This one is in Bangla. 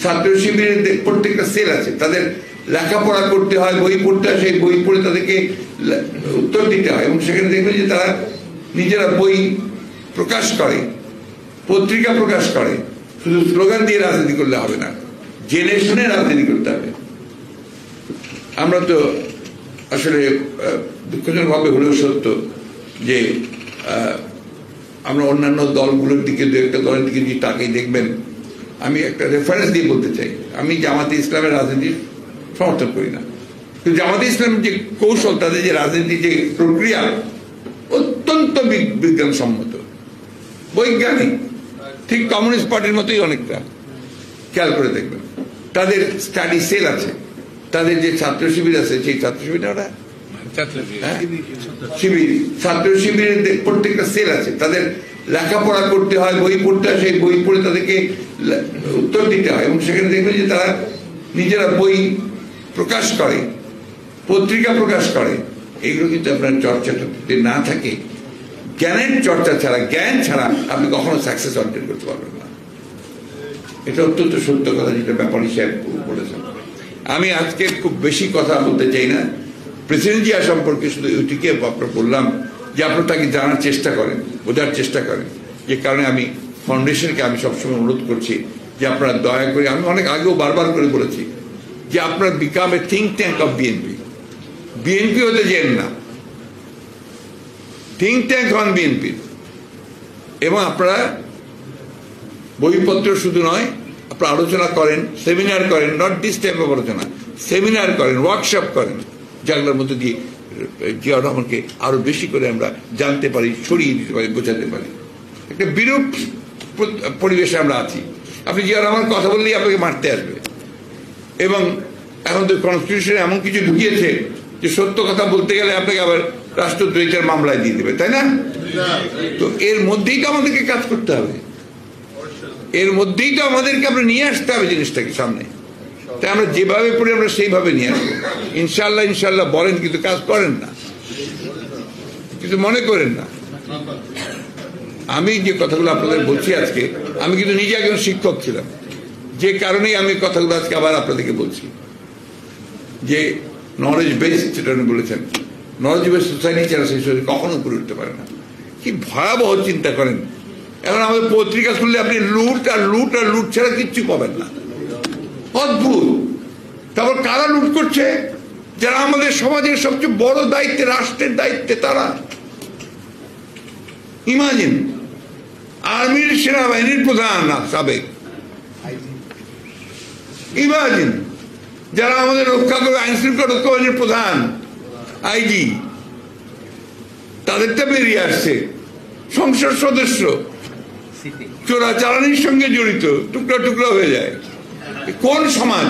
ছাত্র শিবিরের প্রত্যেকটা সেল আছে, তাদের লেখাপড়া করতে হয়, বই পড়তে হয়, সেই বই পড়ে তাদেরকে উত্তর দিতে হয়। এবং সেখানে দেখবেন যে তারা নিজেরা বই প্রকাশ করে, পত্রিকা প্রকাশ করে। শুধু স্লোগান দিয়ে রাজনীতি করলে হবে না, জেনে শুনে রাজনীতি করতে হবে। আমরা তো আসলে দুঃখজনকভাবে হলেও সত্য যে আমরা অন্যান্য দলগুলোর দিকে, দু একটা দলের দিকে যে তাকেই দেখবেন, আমি একটা রেফারেন্স দিয়ে বলতে চাই, আমি জামাতে ইসলামের রাজনীতি সমর্থন করি না, কিন্তু জামাতে ইসলামের যে কৌশল, তাদের যে রাজনীতি যে প্রক্রিয়া অত্যন্ত বিজ্ঞানসম্মত, বৈজ্ঞানিক, ঠিক কমিউনিস্ট পার্টির মতোই অনেকটা। খেয়াল করে দেখবেন তাদের স্টাডি সেল আছে, তাদের যে ছাত্র শিবির আছে, সেই ছাত্র শিবির ওরা শিবির, ছাত্র শিবিরের প্রত্যেকটা সেল আছে, তাদের লেখাপড়া করতে হয়, বই পড়তে হয়, সেই বই পড়ে তাদেরকে উত্তর দিতে হয়। এবং সেখানে দেখবেন যে তারা নিজেরা বই প্রকাশ করে, পত্রিকা প্রকাশ করে। এগুলো কিন্তু আপনার চর্চাটা না থাকে, জ্ঞানের চর্চা ছাড়া, জ্ঞান ছাড়া আপনি কখনো সাকসেস অর্জন করতে পারবেন না। এটা অত্যন্ত সত্য কথা, যেটা ব্যাপারী সাহেব বলেছেন। আমি আজকে খুব বেশি কথা বলতে চাই না, প্রেসিডেন্ট জিয়া সম্পর্কে শুধু ওইটিকে আপনার বললাম যে আপনারা তাকে জানার চেষ্টা করেন, বোঝার চেষ্টা করেন। যে কারণে আমি ফাউন্ডেশনকে আমি সবসময় অনুরোধ করছি যে আপনারা দয়া করে, আমি অনেক আগেও বারবার করে বলেছি যে আপনারা become a think tank of BNP. BNP হতে যেন না, থিঙ্ক ট্যাঙ্ক হন বিএনপি। এবং আপনারা বইপত্র শুধু নয়, আপনারা আলোচনা করেন, সেমিনার করেন, নট দিস টাইপ অফ আলোচনা, সেমিনার করেন, ওয়ার্কশপ করেন, যেগুলোর মধ্যে দিয়ে জিয়া রহমানকে আরো বেশি করে আমরা জানতে পারি, ছড়িয়ে দিতে পারি, বোঝাতে পারি। একটা বিরূপ পরিবেশে আমরা আছি। আপনি জিয়া রহমান কথা বললেই আপনাকে মারতে আসবে। এবং এখন তো কনস্টিটিউশনে এমন কিছু ঢুকিয়েছে যে সত্য কথা বলতে গেলে আপনাকে আবার রাষ্ট্রদ্রোহিতার মামলায় দিয়ে দেবে, তাই না? তো এর মধ্যেই তো আমাদেরকে কাজ করতে হবে, এর মধ্যেই তো আমাদেরকে আমরা নিয়ে আসতে হবে জিনিসটাকে সামনে। তাই আমরা যেভাবে পড়ি আমরা সেইভাবে নিয়ে আসবো ইনশাল্লাহ। ইনশাল্লাহ বলেন, কিন্তু কাজ করেন না, কিন্তু মনে করেন না। আমি যে কথাগুলো আপনাদের বলছি আজকে, আমি কিন্তু নিজে একজন শিক্ষক ছিলাম, যে কারণেই আমি কথাগুলো আজকে আবার আপনাদেরকে বলছি যে নলেজ বেসড, যেটা বলেছেন, নলেজ বেসড সোসাইটি ছাড়া সেই সোসাইটি কখনো উপরে উঠতে পারে না। কি ভয়াবহ চিন্তা করেন, এখন আমাদের পত্রিকা খুললে আপনি লুট আর লুট আর লুট ছাড়া কিচ্ছু পাবেন না। অদ্ভুত। তারপর কারা লুট করছে? যারা আমাদের সমাজের সবচেয়ে বড় দায়িত্বে, রাষ্ট্রের দায়িত্বে, তারা। ইমাজিন, আর্মির সেনাবাহিনীর প্রধান সাবেক, ইমাজিন যারা আমাদের রক্ষা করবে, আইন শৃঙ্খলা রক্ষা বাহিনীর প্রধান, আইজি, তাদেরটা বেরিয়ে আসছে। সংসদ সদস্য চোরাচালানির সঙ্গে জড়িত, টুকরা টুকরা হয়ে যায়। কোন সমাজ?